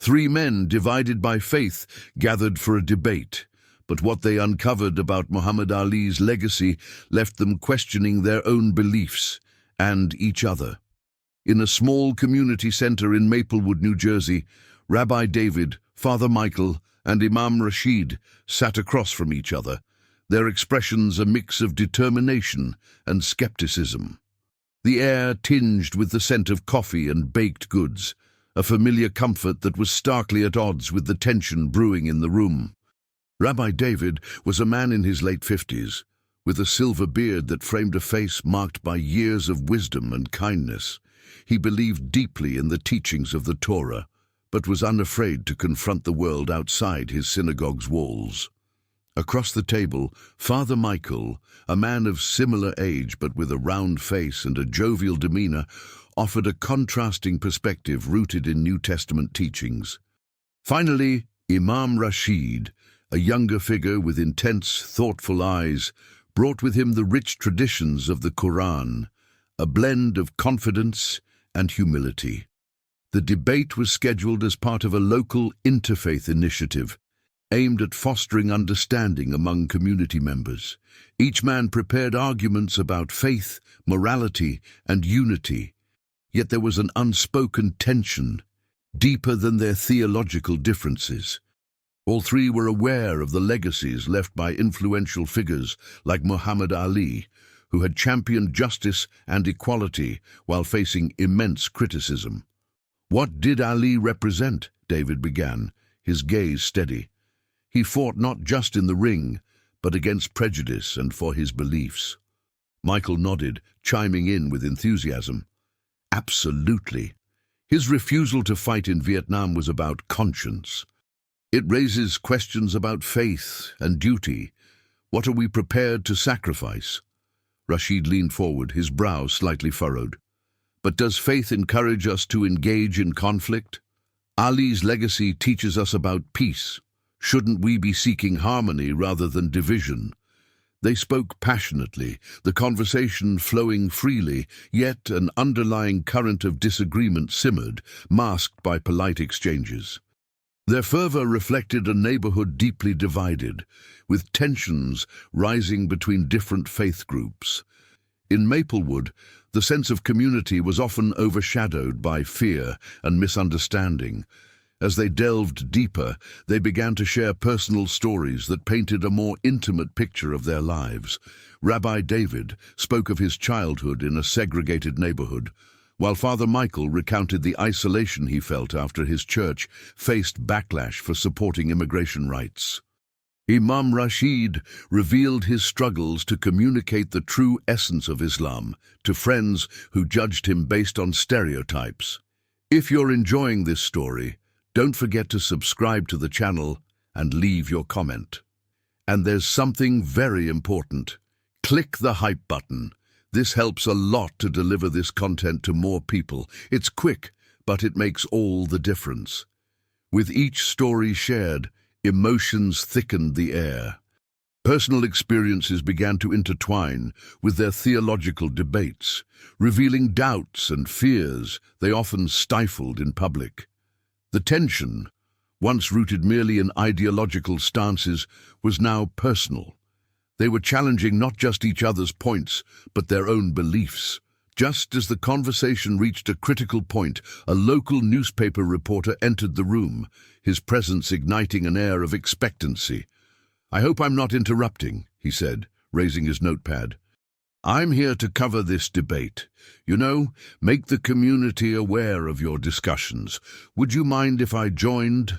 Three men divided by faith gathered for a debate, but what they uncovered about Muhammad Ali's legacy left them questioning their own beliefs and each other. In a small community center in Maplewood, New Jersey, Rabbi David, Father Michael, and Imam Rashid sat across from each other, their expressions a mix of determination and skepticism. The air tinged with the scent of coffee and baked goods, a familiar comfort that was starkly at odds with the tension brewing in the room. Rabbi David was a man in his late 50s, with a silver beard that framed a face marked by years of wisdom and kindness. He believed deeply in the teachings of the Torah, but was unafraid to confront the world outside his synagogue's walls. Across the table, Father Michael, a man of similar age but with a round face and a jovial demeanor, offered a contrasting perspective rooted in New Testament teachings. Finally, Imam Rashid, a younger figure with intense, thoughtful eyes, brought with him the rich traditions of the Quran, a blend of confidence and humility. The debate was scheduled as part of a local interfaith initiative aimed at fostering understanding among community members. Each man prepared arguments about faith, morality, and unity, yet there was an unspoken tension, deeper than their theological differences. All three were aware of the legacies left by influential figures like Muhammad Ali, who had championed justice and equality while facing immense criticism. "What did Ali represent?" David began, his gaze steady. "He fought not just in the ring, but against prejudice and for his beliefs." Michael nodded, chiming in with enthusiasm. "Absolutely. His refusal to fight in Vietnam was about conscience. It raises questions about faith and duty. What are we prepared to sacrifice?" Rashid leaned forward, his brow slightly furrowed. "But does faith encourage us to engage in conflict? Ali's legacy teaches us about peace. Shouldn't we be seeking harmony rather than division?" They spoke passionately, the conversation flowing freely, yet an underlying current of disagreement simmered, masked by polite exchanges. Their fervor reflected a neighborhood deeply divided, with tensions rising between different faith groups. In Maplewood, the sense of community was often overshadowed by fear and misunderstanding. As they delved deeper, they began to share personal stories that painted a more intimate picture of their lives. Rabbi David spoke of his childhood in a segregated neighborhood, while Father Michael recounted the isolation he felt after his church faced backlash for supporting immigration rights. Imam Rashid revealed his struggles to communicate the true essence of Islam to friends who judged him based on stereotypes. If you're enjoying this story, don't forget to subscribe to the channel and leave your comment. And there's something very important. Click the hype button. This helps a lot to deliver this content to more people. It's quick, but it makes all the difference. With each story shared, emotions thickened the air. Personal experiences began to intertwine with their theological debates, revealing doubts and fears they often stifled in public. The tension, once rooted merely in ideological stances, was now personal. They were challenging not just each other's points, but their own beliefs. Just as the conversation reached a critical point, a local newspaper reporter entered the room, his presence igniting an air of expectancy. "I hope I'm not interrupting," he said, raising his notepad. "I'm here to cover this debate. Make the community aware of your discussions. Would you mind if I joined?"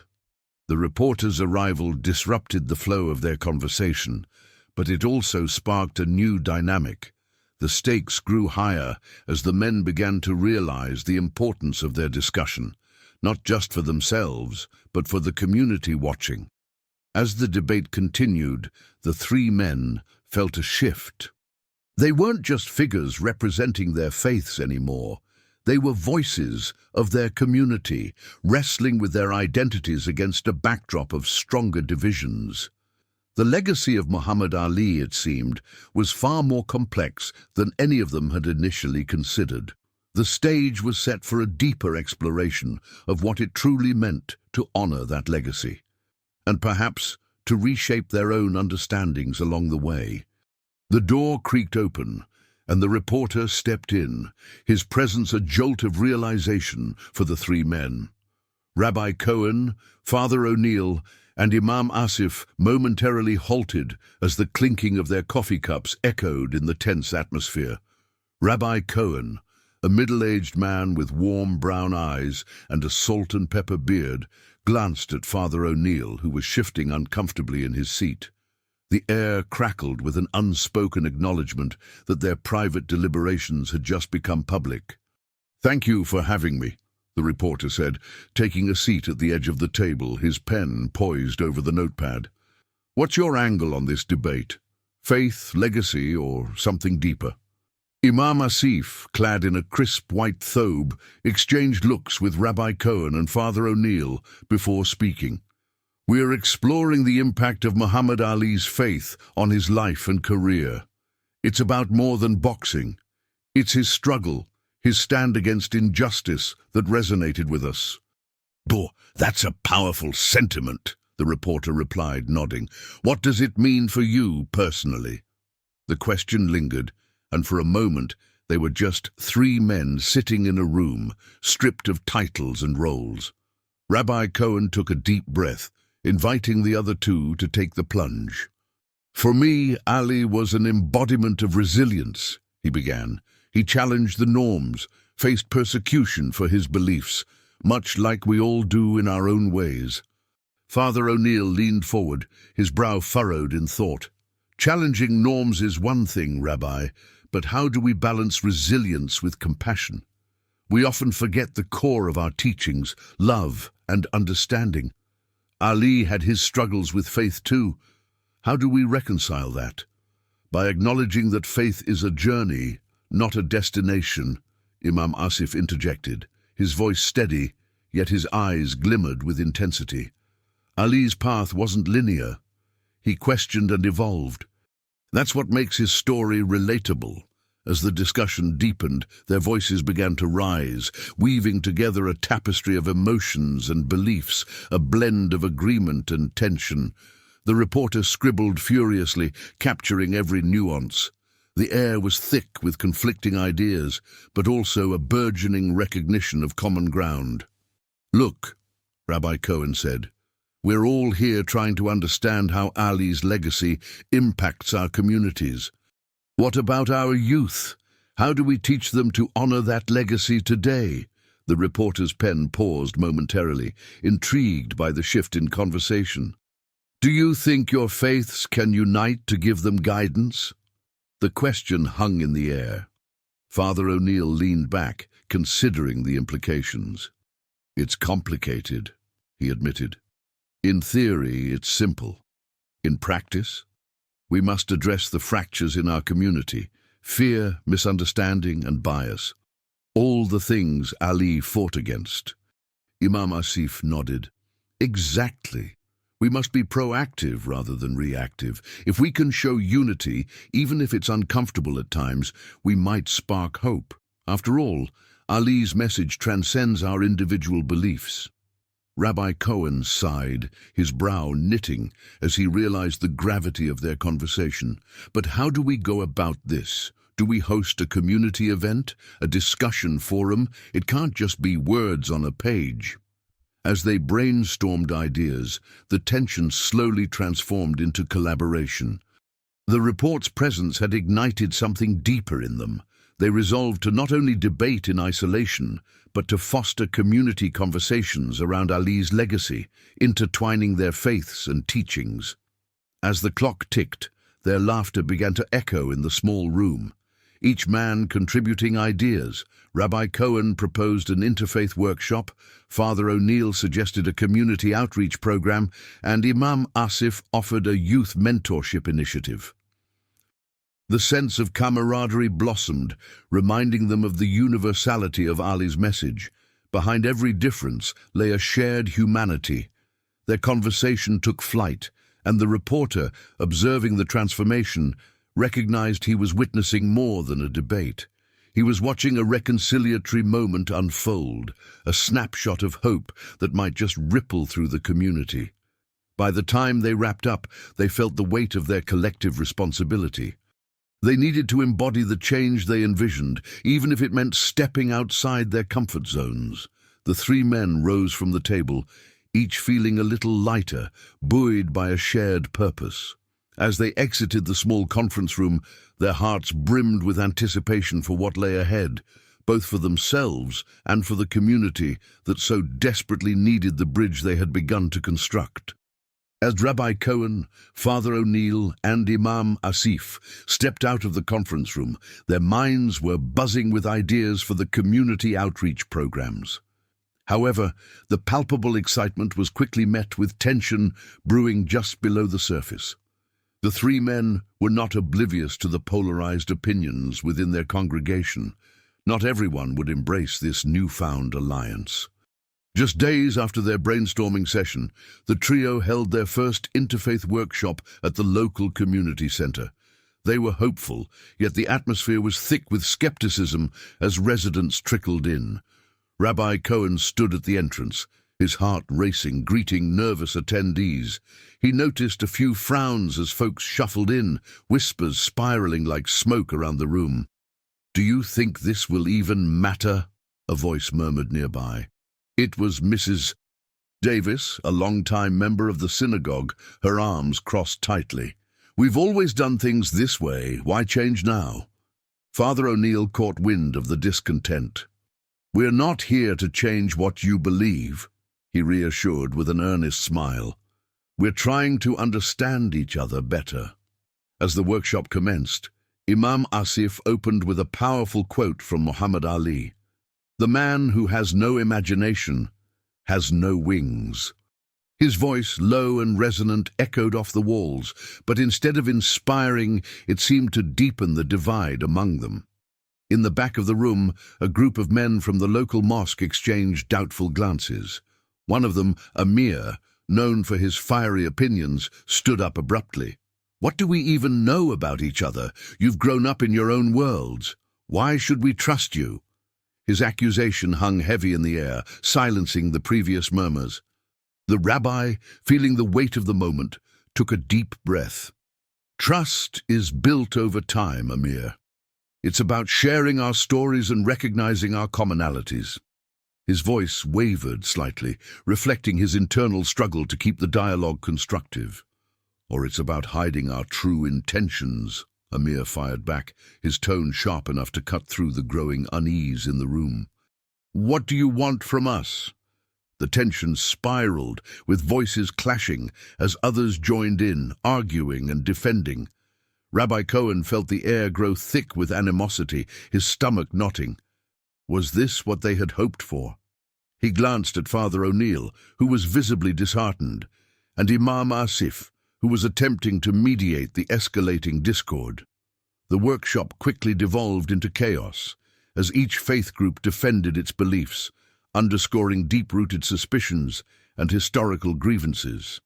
The reporter's arrival disrupted the flow of their conversation, but it also sparked a new dynamic. The stakes grew higher as the men began to realize the importance of their discussion, not just for themselves, but for the community watching. As the debate continued, the three men felt a shift. They weren't just figures representing their faiths anymore. They were voices of their community, wrestling with their identities against a backdrop of stronger divisions. The legacy of Muhammad Ali, it seemed, was far more complex than any of them had initially considered. The stage was set for a deeper exploration of what it truly meant to honor that legacy, and perhaps to reshape their own understandings along the way. The door creaked open, and the reporter stepped in, his presence a jolt of realization for the three men. Rabbi Cohen, Father O'Neill, and Imam Asif momentarily halted as the clinking of their coffee cups echoed in the tense atmosphere. Rabbi Cohen, a middle-aged man with warm brown eyes and a salt and pepper beard, glanced at Father O'Neill, who was shifting uncomfortably in his seat. The air crackled with an unspoken acknowledgement that their private deliberations had just become public. "Thank you for having me," the reporter said, taking a seat at the edge of the table, his pen poised over the notepad. "What's your angle on this debate? Faith, legacy, or something deeper?" Imam Asif, clad in a crisp white thobe, exchanged looks with Rabbi Cohen and Father O'Neill before speaking. "We are exploring the impact of Muhammad Ali's faith on his life and career. It's about more than boxing. It's his struggle, his stand against injustice that resonated with us." "Boy, that's a powerful sentiment," the reporter replied, nodding. "What does it mean for you personally?" The question lingered, and for a moment they were just three men sitting in a room, stripped of titles and roles. Rabbi Cohen took a deep breath, inviting the other two to take the plunge. "For me, Ali was an embodiment of resilience," he began. "He challenged the norms, faced persecution for his beliefs, much like we all do in our own ways." Father O'Neill leaned forward, his brow furrowed in thought. "Challenging norms is one thing, Rabbi, but how do we balance resilience with compassion? We often forget the core of our teachings, love and understanding. Ali had his struggles with faith too. How do we reconcile that? By acknowledging that faith is a journey, not a destination," Imam Asif interjected, his voice steady, yet his eyes glimmered with intensity. "Ali's path wasn't linear. He questioned and evolved. That's what makes his story relatable." As the discussion deepened, their voices began to rise, weaving together a tapestry of emotions and beliefs, a blend of agreement and tension. The reporter scribbled furiously, capturing every nuance. The air was thick with conflicting ideas, but also a burgeoning recognition of common ground. "Look," Rabbi Cohen said, "we're all here trying to understand how Ali's legacy impacts our communities. What about our youth? How do we teach them to honor that legacy today?" The reporter's pen paused momentarily, intrigued by the shift in conversation. "Do you think your faiths can unite to give them guidance?" The question hung in the air. Father O'Neill leaned back, considering the implications. "It's complicated," he admitted. "In theory, it's simple. In practice, we must address the fractures in our community: fear, misunderstanding, and bias. All the things Ali fought against." Imam Asif nodded. "Exactly. We must be proactive rather than reactive. If we can show unity, even if it's uncomfortable at times, we might spark hope. After all, Ali's message transcends our individual beliefs." Rabbi Cohen sighed, his brow knitting as he realized the gravity of their conversation. "But how do we go about this? Do we host a community event, a discussion forum? It can't just be words on a page." As they brainstormed ideas, the tension slowly transformed into collaboration. The report's presence had ignited something deeper in them. They resolved to not only debate in isolation, but to foster community conversations around Ali's legacy, intertwining their faiths and teachings. As the clock ticked, their laughter began to echo in the small room, each man contributing ideas. Rabbi Cohen proposed an interfaith workshop, Father O'Neill suggested a community outreach program, and Imam Asif offered a youth mentorship initiative. The sense of camaraderie blossomed, reminding them of the universality of Ali's message. Behind every difference lay a shared humanity. Their conversation took flight, and the reporter, observing the transformation, recognized he was witnessing more than a debate. He was watching a reconciliatory moment unfold, a snapshot of hope that might just ripple through the community. By the time they wrapped up, they felt the weight of their collective responsibility. They needed to embody the change they envisioned, even if it meant stepping outside their comfort zones. The three men rose from the table, each feeling a little lighter, buoyed by a shared purpose. As they exited the small conference room, their hearts brimmed with anticipation for what lay ahead, both for themselves and for the community that so desperately needed the bridge they had begun to construct. As Rabbi Cohen, Father O'Neill, and Imam Asif stepped out of the conference room, their minds were buzzing with ideas for the community outreach programs. However, the palpable excitement was quickly met with tension brewing just below the surface. The three men were not oblivious to the polarized opinions within their congregation. Not everyone would embrace this newfound alliance. Just days after their brainstorming session, the trio held their first interfaith workshop at the local community center. They were hopeful, yet the atmosphere was thick with skepticism as residents trickled in. Rabbi Cohen stood at the entrance, his heart racing, greeting nervous attendees. He noticed a few frowns as folks shuffled in, whispers spiraling like smoke around the room. "Do you think this will even matter?" a voice murmured nearby. It was Mrs. Davis, a long-time member of the synagogue, her arms crossed tightly. "We've always done things this way. Why change now?" Father O'Neill caught wind of the discontent. "We're not here to change what you believe," he reassured with an earnest smile. "We're trying to understand each other better." As the workshop commenced, Imam Asif opened with a powerful quote from Muhammad Ali. "The man who has no imagination has no wings." His voice, low and resonant, echoed off the walls, but instead of inspiring, it seemed to deepen the divide among them. In the back of the room, a group of men from the local mosque exchanged doubtful glances. One of them, Amir, known for his fiery opinions, stood up abruptly. "What do we even know about each other? You've grown up in your own worlds. Why should we trust you?" His accusation hung heavy in the air, silencing the previous murmurs. The rabbi, feeling the weight of the moment, took a deep breath. "Trust is built over time, Amir. It's about sharing our stories and recognizing our commonalities." His voice wavered slightly, reflecting his internal struggle to keep the dialogue constructive. "Or it's about hiding our true intentions," Amir fired back, his tone sharp enough to cut through the growing unease in the room. "What do you want from us?" The tension spiraled, with voices clashing as others joined in, arguing and defending. Rabbi Cohen felt the air grow thick with animosity, his stomach knotting. Was this what they had hoped for? He glanced at Father O'Neill, who was visibly disheartened, and Imam Asif, who was attempting to mediate the escalating discord. The workshop quickly devolved into chaos, as each faith group defended its beliefs, underscoring deep-rooted suspicions and historical grievances.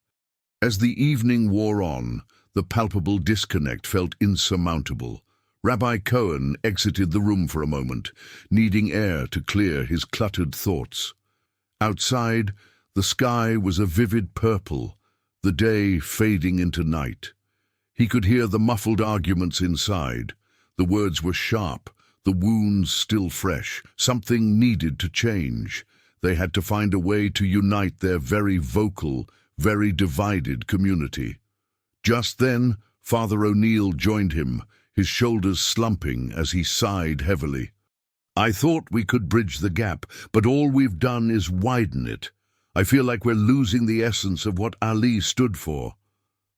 As the evening wore on, the palpable disconnect felt insurmountable. Rabbi Cohen exited the room for a moment, needing air to clear his cluttered thoughts. Outside, the sky was a vivid purple, the day fading into night. He could hear the muffled arguments inside. The words were sharp, the wounds still fresh. Something needed to change. They had to find a way to unite their very vocal, very divided community. Just then, Father O'Neill joined him, his shoulders slumping as he sighed heavily. "I thought we could bridge the gap, but all we've done is widen it. I feel like we're losing the essence of what Ali stood for."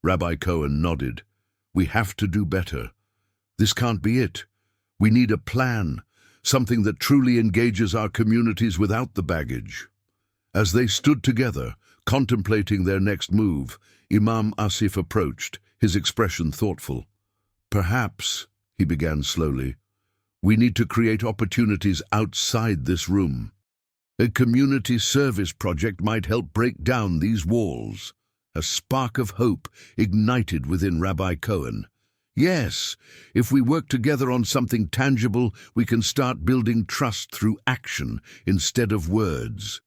Rabbi Cohen nodded. "We have to do better. This can't be it. We need a plan, something that truly engages our communities without the baggage." As they stood together, contemplating their next move, Imam Asif approached, his expression thoughtful. "Perhaps," he began slowly, "we need to create opportunities outside this room. A community service project might help break down these walls." A spark of hope ignited within Rabbi Cohen. Yes, if we work together on something tangible, we can start building trust through action instead of words.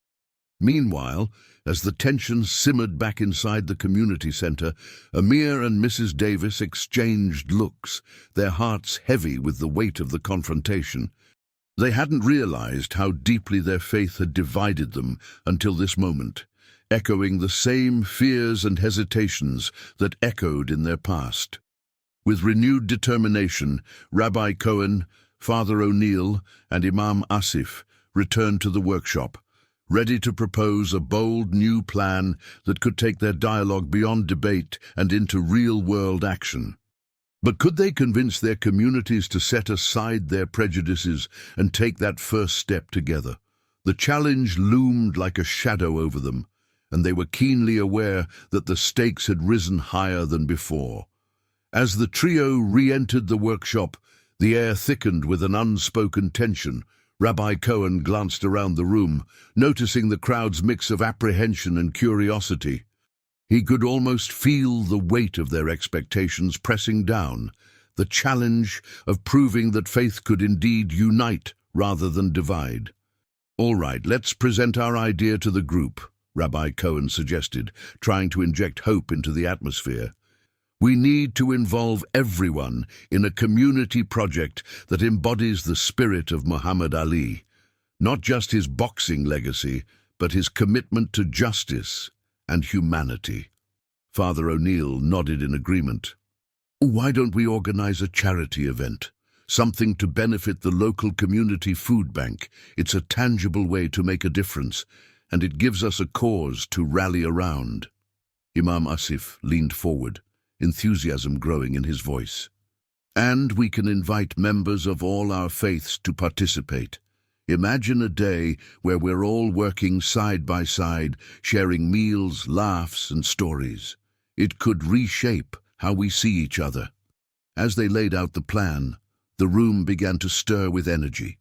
Meanwhile, as the tension simmered back inside the community center, Amir and Mrs. Davis exchanged looks, their hearts heavy with the weight of the confrontation. They hadn't realized how deeply their faith had divided them until this moment, echoing the same fears and hesitations that echoed in their past. With renewed determination, Rabbi Cohen, Father O'Neill, and Imam Asif returned to the workshop, ready to propose a bold new plan that could take their dialogue beyond debate and into real-world action. But could they convince their communities to set aside their prejudices and take that first step together? The challenge loomed like a shadow over them, and they were keenly aware that the stakes had risen higher than before. As the trio re-entered the workshop, the air thickened with an unspoken tension. Rabbi Cohen glanced around the room, noticing the crowd's mix of apprehension and curiosity. He could almost feel the weight of their expectations pressing down, the challenge of proving that faith could indeed unite rather than divide. "All right, let's present our idea to the group," Rabbi Cohen suggested, trying to inject hope into the atmosphere. "We need to involve everyone in a community project that embodies the spirit of Muhammad Ali, not just his boxing legacy, but his commitment to justice and humanity." Father O'Neill nodded in agreement. "Why don't we organize a charity event? Something to benefit the local community food bank. It's a tangible way to make a difference, and it gives us a cause to rally around." Imam Asif leaned forward, enthusiasm growing in his voice. "And we can invite members of all our faiths to participate. Imagine a day where we're all working side by side, sharing meals, laughs, and stories. It could reshape how we see each other." As they laid out the plan, the room began to stir with energy.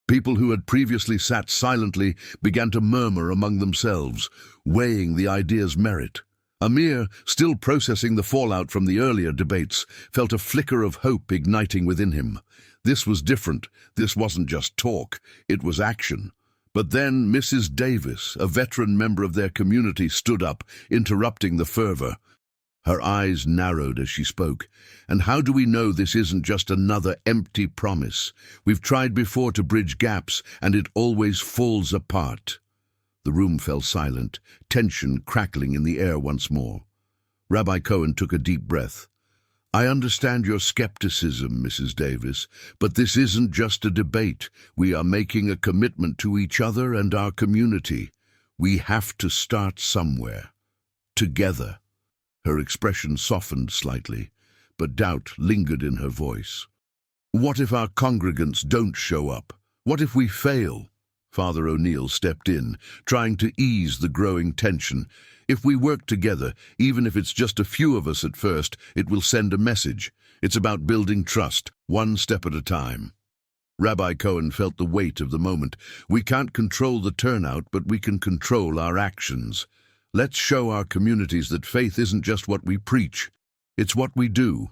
People who had previously sat silently began to murmur among themselves, weighing the idea's merit. Amir, still processing the fallout from the earlier debates, felt a flicker of hope igniting within him. This was different. This wasn't just talk, it was action. But then Mrs. Davis, a veteran member of their community, stood up, interrupting the fervor. Her eyes narrowed as she spoke. "And how do we know this isn't just another empty promise? We've tried before to bridge gaps, and it always falls apart." The room fell silent, tension crackling in the air once more. Rabbi Cohen took a deep breath. "I understand your skepticism, Mrs. Davis, but this isn't just a debate. We are making a commitment to each other and our community. We have to start somewhere. Together." Her expression softened slightly, but doubt lingered in her voice. "What if our congregants don't show up? What if we fail?" Father O'Neill stepped in, trying to ease the growing tension. "If we work together, even if it's just a few of us at first, it will send a message. It's about building trust, one step at a time." Rabbi Cohen felt the weight of the moment. "We can't control the turnout, but we can control our actions. Let's show our communities that faith isn't just what we preach, it's what we do."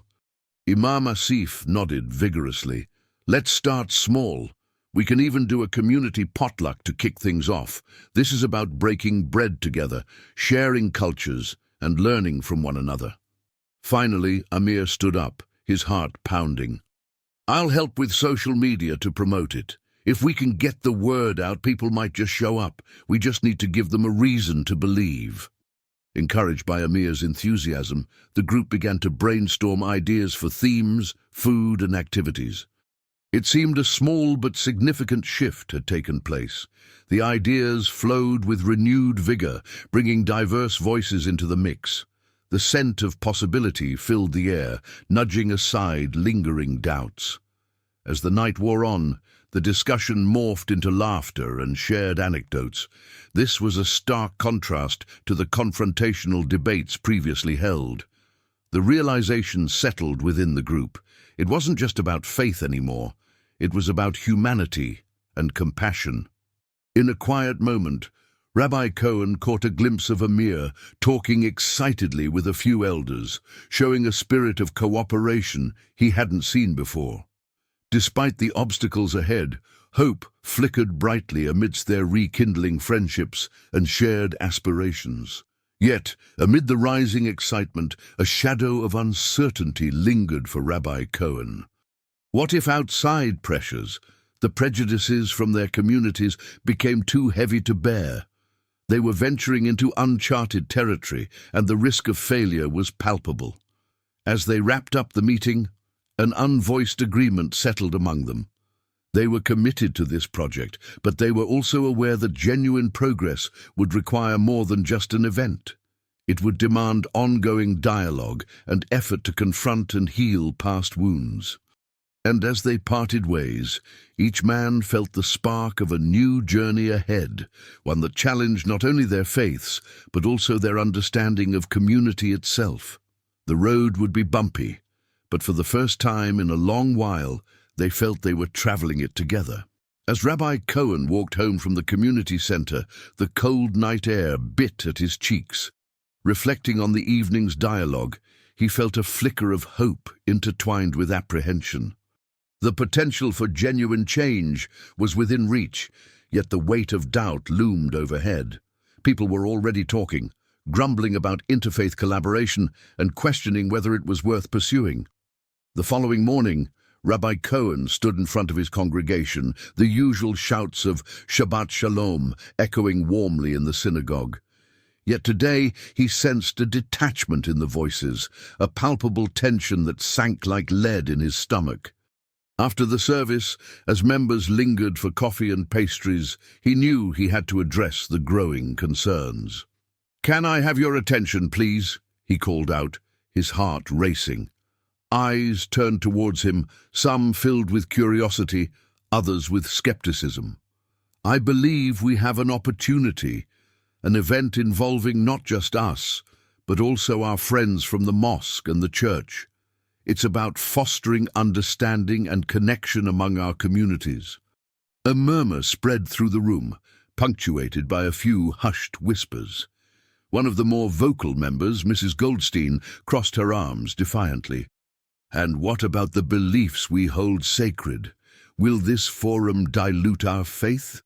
Imam Asif nodded vigorously. "Let's start small. We can even do a community potluck to kick things off. This is about breaking bread together, sharing cultures, and learning from one another." Finally, Amir stood up, his heart pounding. "I'll help with social media to promote it. If we can get the word out, people might just show up. We just need to give them a reason to believe." Encouraged by Amir's enthusiasm, the group began to brainstorm ideas for themes, food, and activities. It seemed a small but significant shift had taken place. The ideas flowed with renewed vigor, bringing diverse voices into the mix. The scent of possibility filled the air, nudging aside lingering doubts. As the night wore on, the discussion morphed into laughter and shared anecdotes. This was a stark contrast to the confrontational debates previously held. The realization settled within the group. It wasn't just about faith anymore. It was about humanity and compassion. In a quiet moment, Rabbi Cohen caught a glimpse of Amir talking excitedly with a few elders, showing a spirit of cooperation he hadn't seen before. Despite the obstacles ahead, hope flickered brightly amidst their rekindling friendships and shared aspirations. Yet, amid the rising excitement, a shadow of uncertainty lingered for Rabbi Cohen. What if outside pressures, the prejudices from their communities, became too heavy to bear? They were venturing into uncharted territory, and the risk of failure was palpable. As they wrapped up the meeting, an unvoiced agreement settled among them. They were committed to this project, but they were also aware that genuine progress would require more than just an event. It would demand ongoing dialogue and effort to confront and heal past wounds. And as they parted ways, each man felt the spark of a new journey ahead, one that challenged not only their faiths, but also their understanding of community itself. The road would be bumpy, but for the first time in a long while, they felt they were traveling it together. As Rabbi Cohen walked home from the community center, the cold night air bit at his cheeks. Reflecting on the evening's dialogue, he felt a flicker of hope intertwined with apprehension. The potential for genuine change was within reach, yet the weight of doubt loomed overhead. People were already talking, grumbling about interfaith collaboration and questioning whether it was worth pursuing. The following morning, Rabbi Cohen stood in front of his congregation, the usual shouts of Shabbat Shalom echoing warmly in the synagogue. Yet today he sensed a detachment in the voices, a palpable tension that sank like lead in his stomach. After the service, as members lingered for coffee and pastries, he knew he had to address the growing concerns. "Can I have your attention, please?" he called out, his heart racing. Eyes turned towards him, some filled with curiosity, others with skepticism. "I believe we have an opportunity, an event involving not just us, but also our friends from the mosque and the church. It's about fostering understanding and connection among our communities." A murmur spread through the room, punctuated by a few hushed whispers. One of the more vocal members, Mrs. Goldstein, crossed her arms defiantly. "And what about the beliefs we hold sacred? Will this forum dilute our faith?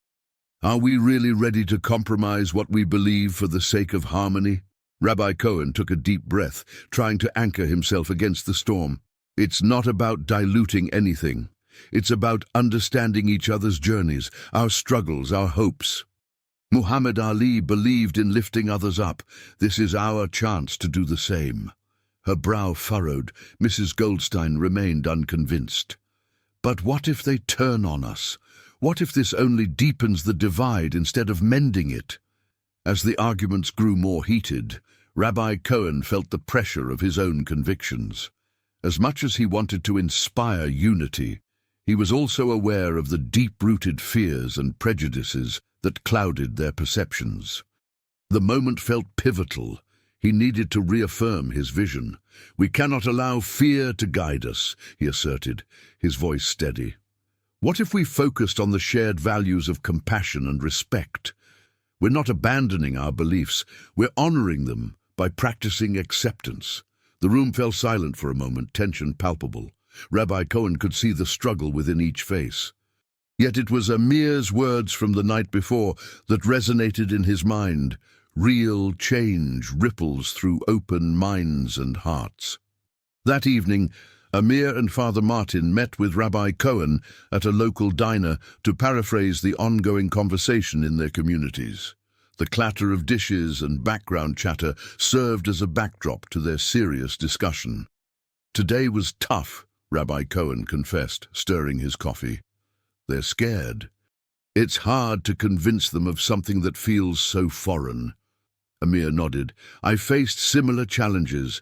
Are we really ready to compromise what we believe for the sake of harmony?" Rabbi Cohen took a deep breath, trying to anchor himself against the storm. "It's not about diluting anything. It's about understanding each other's journeys, our struggles, our hopes. Muhammad Ali believed in lifting others up. This is our chance to do the same." Her brow furrowed. Mrs. Goldstein remained unconvinced. "But what if they turn on us? What if this only deepens the divide instead of mending it?" As the arguments grew more heated, Rabbi Cohen felt the pressure of his own convictions. As much as he wanted to inspire unity, he was also aware of the deep-rooted fears and prejudices that clouded their perceptions. The moment felt pivotal. He needed to reaffirm his vision. "We cannot allow fear to guide us," he asserted, his voice steady. "What if we focused on the shared values of compassion and respect? We're not abandoning our beliefs, we're honoring them by practicing acceptance." The room fell silent for a moment, tension palpable. Rabbi Cohen could see the struggle within each face. Yet it was Amir's words from the night before that resonated in his mind. Real change ripples through open minds and hearts. That evening, Amir and Father Martin met with Rabbi Cohen at a local diner to paraphrase the ongoing conversation in their communities. The clatter of dishes and background chatter served as a backdrop to their serious discussion. "Today was tough," Rabbi Cohen confessed, stirring his coffee. "They're scared. It's hard to convince them of something that feels so foreign." Amir nodded. "I faced similar challenges.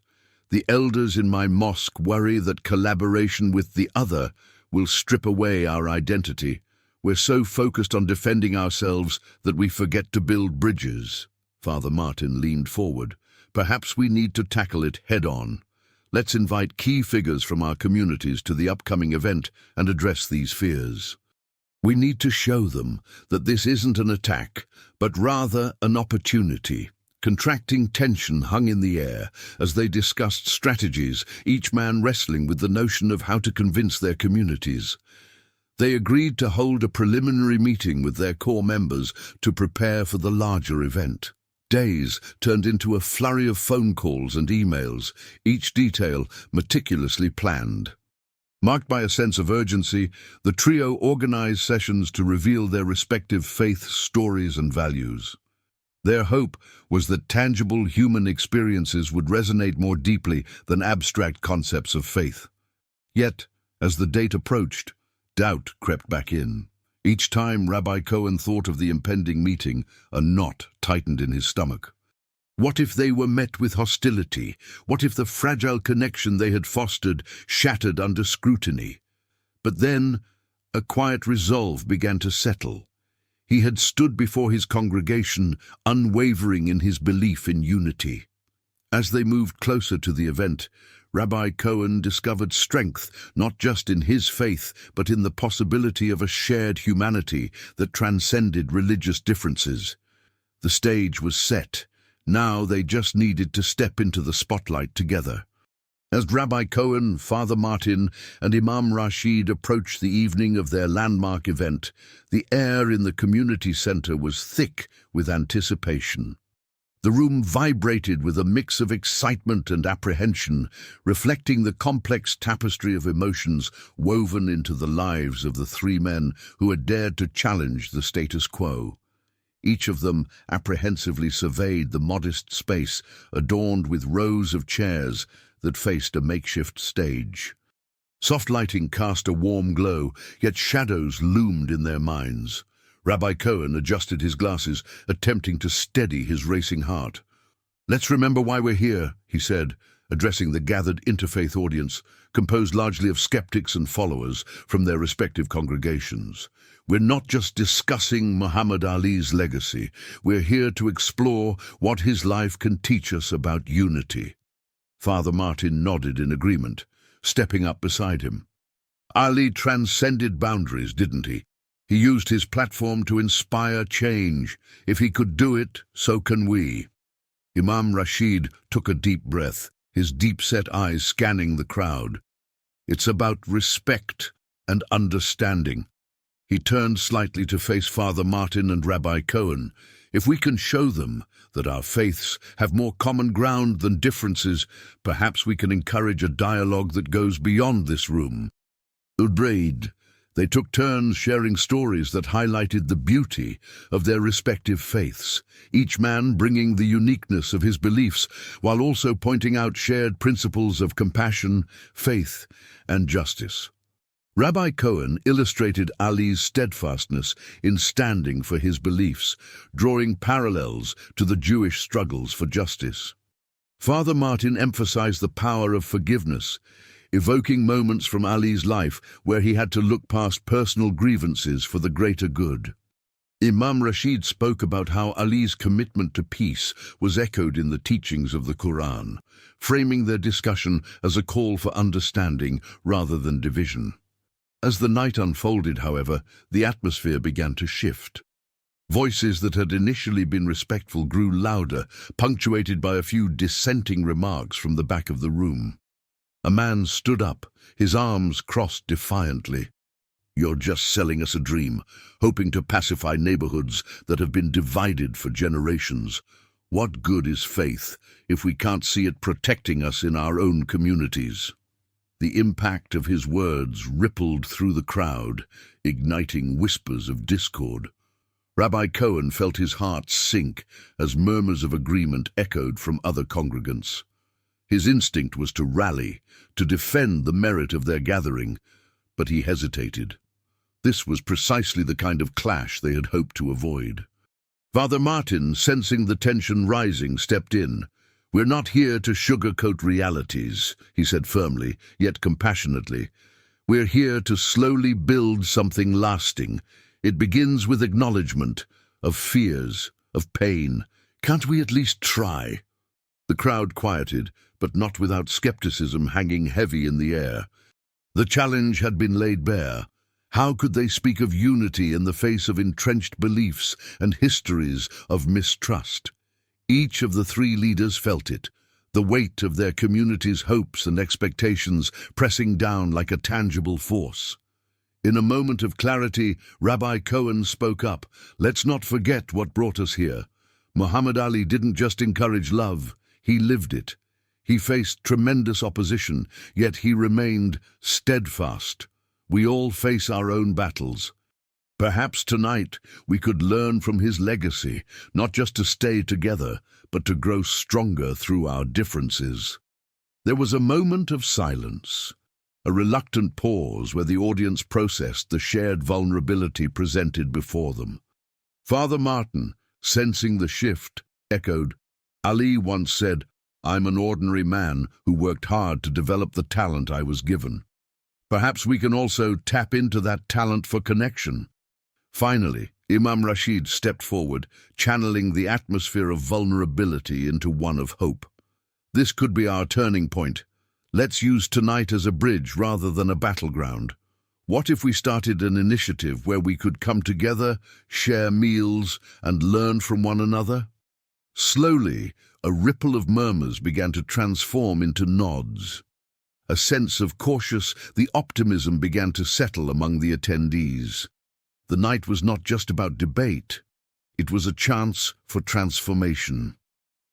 The elders in my mosque worry that collaboration with the other will strip away our identity. We're so focused on defending ourselves that we forget to build bridges." Father Martin leaned forward. "Perhaps we need to tackle it head-on. Let's invite key figures from our communities to the upcoming event and address these fears." We need to show them that this isn't an attack, but rather an opportunity. Contracting tension hung in the air as they discussed strategies, each man wrestling with the notion of how to convince their communities. They agreed to hold a preliminary meeting with their core members to prepare for the larger event. Days turned into a flurry of phone calls and emails, each detail meticulously planned. Marked by a sense of urgency, the trio organized sessions to reveal their respective faith stories and values. Their hope was that tangible human experiences would resonate more deeply than abstract concepts of faith. Yet, as the date approached, doubt crept back in. Each time Rabbi Cohen thought of the impending meeting, a knot tightened in his stomach. What if they were met with hostility? What if the fragile connection they had fostered shattered under scrutiny? But then, a quiet resolve began to settle. He had stood before his congregation, unwavering in his belief in unity. As they moved closer to the event, Rabbi Cohen discovered strength not just in his faith, but in the possibility of a shared humanity that transcended religious differences. The stage was set. Now they just needed to step into the spotlight together. As Rabbi Cohen, Father Martin, and Imam Rashid approached the evening of their landmark event, the air in the community center was thick with anticipation. The room vibrated with a mix of excitement and apprehension, reflecting the complex tapestry of emotions woven into the lives of the three men who had dared to challenge the status quo. Each of them apprehensively surveyed the modest space adorned with rows of chairs that faced a makeshift stage. Soft lighting cast a warm glow, yet shadows loomed in their minds. Rabbi Cohen adjusted his glasses, attempting to steady his racing heart. "Let's remember why we're here," he said, addressing the gathered interfaith audience, composed largely of skeptics and followers from their respective congregations. "We're not just discussing Muhammad Ali's legacy. We're here to explore what his life can teach us about unity." Father Martin nodded in agreement, stepping up beside him. Ali transcended boundaries, didn't he? He used his platform to inspire change. If he could do it, so can we. Imam Rashid took a deep breath, his deep-set eyes scanning the crowd. "It's about respect and understanding." He turned slightly to face Father Martin and Rabbi Cohen. "If we can show them that our faiths have more common ground than differences, perhaps we can encourage a dialogue that goes beyond this room." Ubraid. They took turns sharing stories that highlighted the beauty of their respective faiths, each man bringing the uniqueness of his beliefs while also pointing out shared principles of compassion, faith, and justice. Rabbi Cohen illustrated Ali's steadfastness in standing for his beliefs, drawing parallels to the Jewish struggles for justice. Father Martin emphasized the power of forgiveness, evoking moments from Ali's life where he had to look past personal grievances for the greater good. Imam Rashid spoke about how Ali's commitment to peace was echoed in the teachings of the Quran, framing their discussion as a call for understanding rather than division. As the night unfolded, however, the atmosphere began to shift. Voices that had initially been respectful grew louder, punctuated by a few dissenting remarks from the back of the room. A man stood up, his arms crossed defiantly. "You're just selling us a dream, hoping to pacify neighborhoods that have been divided for generations. What good is faith if we can't see it protecting us in our own communities?" The impact of his words rippled through the crowd, igniting whispers of discord. Rabbi Cohen felt his heart sink as murmurs of agreement echoed from other congregants. His instinct was to rally, to defend the merit of their gathering, but he hesitated. This was precisely the kind of clash they had hoped to avoid. Father Martin, sensing the tension rising, stepped in. "We're not here to sugarcoat realities," he said firmly, yet compassionately. "We're here to slowly build something lasting. It begins with acknowledgement of fears, of pain. Can't we at least try?" The crowd quieted, but not without skepticism hanging heavy in the air. The challenge had been laid bare, How could they speak of unity in the face of entrenched beliefs and histories of mistrust? Each of the three leaders felt it, the weight of their community's hopes and expectations pressing down like a tangible force. In a moment of clarity, Rabbi Cohen spoke up. Let's not forget what brought us here. Muhammad Ali didn't just encourage love, he lived it. He faced tremendous opposition, yet he remained steadfast. We all face our own battles. Perhaps tonight we could learn from his legacy, not just to stay together, but to grow stronger through our differences. There was a moment of silence, a reluctant pause where the audience processed the shared vulnerability presented before them. Father Martin, sensing the shift, echoed, "Ali once said, 'I'm an ordinary man who worked hard to develop the talent I was given.' Perhaps we can also tap into that talent for connection." Finally, Imam Rashid stepped forward, channeling the atmosphere of vulnerability into one of hope. "This could be our turning point. Let's use tonight as a bridge rather than a battleground. What if we started an initiative where we could come together, share meals, and learn from one another?" Slowly, a ripple of murmurs began to transform into nods. A sense of the optimism began to settle among the attendees. The night was not just about debate, it was a chance for transformation.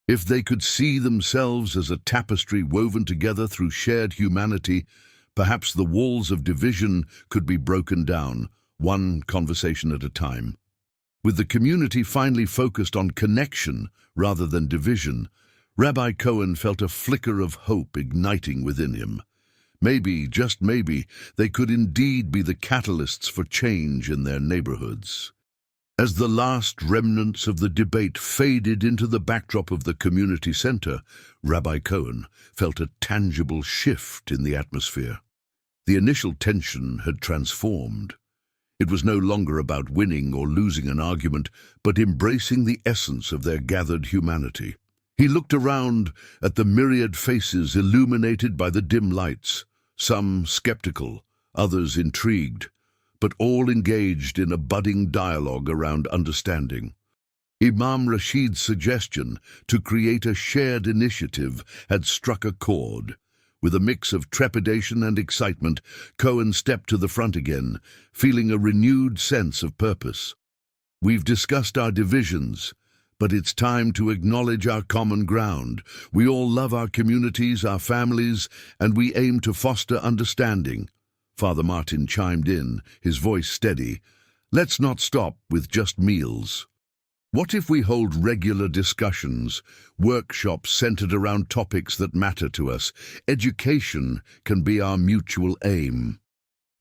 If they could see themselves as a tapestry woven together through shared humanity, perhaps the walls of division could be broken down, one conversation at a time. With the community finally focused on connection rather than division, Rabbi Cohen felt a flicker of hope igniting within him. Maybe, just maybe, they could indeed be the catalysts for change in their neighborhoods. As the last remnants of the debate faded into the backdrop of the community center, Rabbi Cohen felt a tangible shift in the atmosphere. The initial tension had transformed. It was no longer about winning or losing an argument, but embracing the essence of their gathered humanity. He looked around at the myriad faces illuminated by the dim lights, some skeptical, others intrigued, but all engaged in a budding dialogue around understanding. Imam Rashid's suggestion to create a shared initiative had struck a chord. With a mix of trepidation and excitement, Cohen stepped to the front again, feeling a renewed sense of purpose. "We've discussed our divisions, but it's time to acknowledge our common ground. We all love our communities, our families, and we aim to foster understanding." Father Martin chimed in, his voice steady. "Let's not stop with just meals. What if we hold regular discussions, workshops centered around topics that matter to us? Education can be our mutual aim."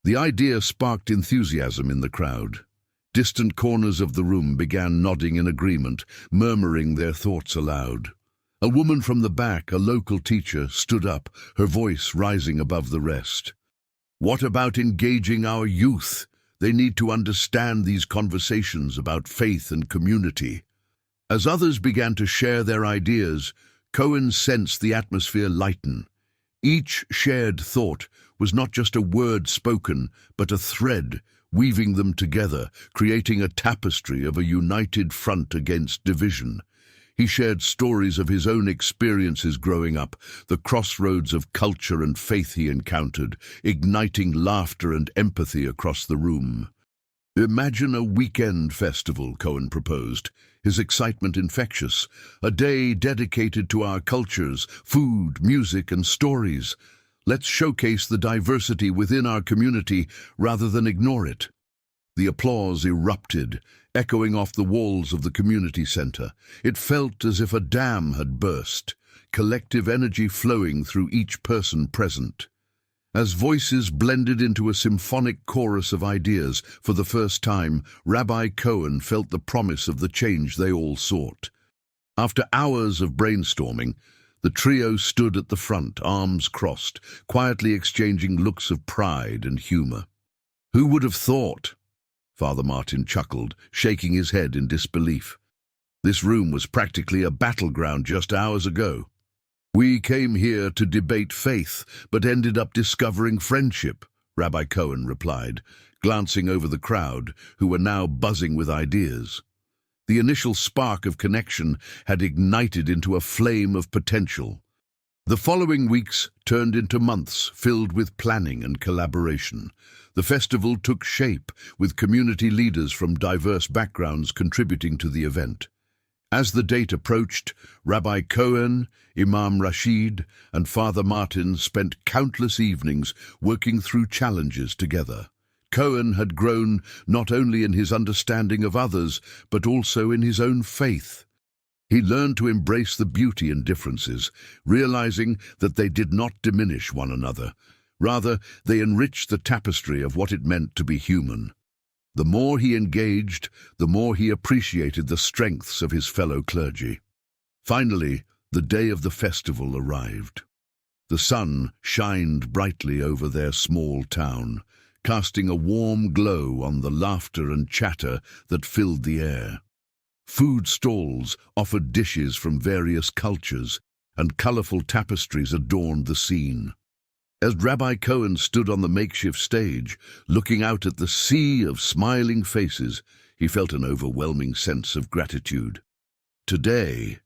The idea sparked enthusiasm in the crowd. Distant corners of the room began nodding in agreement, murmuring their thoughts aloud. A woman from the back, a local teacher, stood up, her voice rising above the rest. "What about engaging our youth? They need to understand these conversations about faith and community." As others began to share their ideas, Cohen sensed the atmosphere lighten. Each shared thought was not just a word spoken, but a thread, weaving them together, creating a tapestry of a united front against division. He shared stories of his own experiences growing up, the crossroads of culture and faith he encountered, igniting laughter and empathy across the room. "Imagine a weekend festival," Cohen proposed, his excitement infectious. "A day dedicated to our cultures, food, music, and stories. Let's showcase the diversity within our community rather than ignore it." The applause erupted, echoing off the walls of the community center. It felt as if a dam had burst, collective energy flowing through each person present. As voices blended into a symphonic chorus of ideas, for the first time, Rabbi Cohen felt the promise of the change they all sought. After hours of brainstorming, the trio stood at the front, arms crossed, quietly exchanging looks of pride and humor. "Who would have thought?" Father Martin chuckled, shaking his head in disbelief. "This room was practically a battleground just hours ago. We came here to debate faith, but ended up discovering friendship," Rabbi Cohen replied, glancing over the crowd, who were now buzzing with ideas. The initial spark of connection had ignited into a flame of potential. The following weeks turned into months filled with planning and collaboration. The festival took shape, with community leaders from diverse backgrounds contributing to the event. As the date approached, Rabbi Cohen, Imam Rashid, and Father Martin spent countless evenings working through challenges together. Cohen had grown not only in his understanding of others, but also in his own faith. He learned to embrace the beauty in differences, realizing that they did not diminish one another. Rather, they enriched the tapestry of what it meant to be human. The more he engaged, the more he appreciated the strengths of his fellow clergy. Finally, the day of the festival arrived. The sun shined brightly over their small town, casting a warm glow on the laughter and chatter that filled the air. Food stalls offered dishes from various cultures, and colorful tapestries adorned the scene. As Rabbi Cohen stood on the makeshift stage, looking out at the sea of smiling faces, he felt an overwhelming sense of gratitude. Today,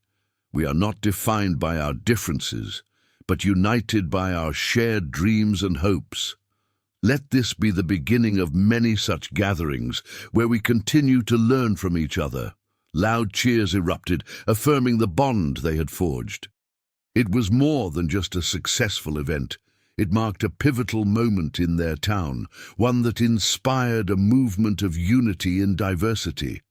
we are not defined by our differences, but united by our shared dreams and hopes. Let this be the beginning of many such gatherings where we continue to learn from each other. Loud cheers erupted, affirming the bond they had forged. It was more than just a successful event. It marked a pivotal moment in their town, one that inspired a movement of unity in diversity.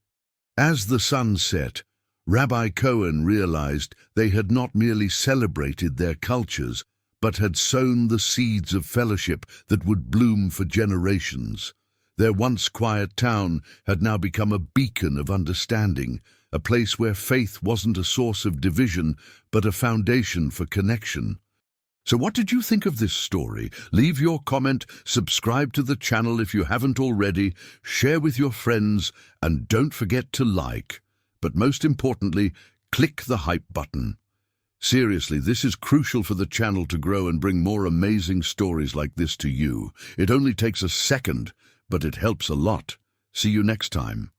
As the sun set, Rabbi Cohen realized they had not merely celebrated their cultures, but had sown the seeds of fellowship that would bloom for generations. Their once quiet town had now become a beacon of understanding, a place where faith wasn't a source of division, but a foundation for connection. So what did you think of this story? Leave your comment, subscribe to the channel if you haven't already, share with your friends, and don't forget to like. But most importantly, click the hype button. Seriously, this is crucial for the channel to grow and bring more amazing stories like this to you. It only takes a second, but it helps a lot. See you next time.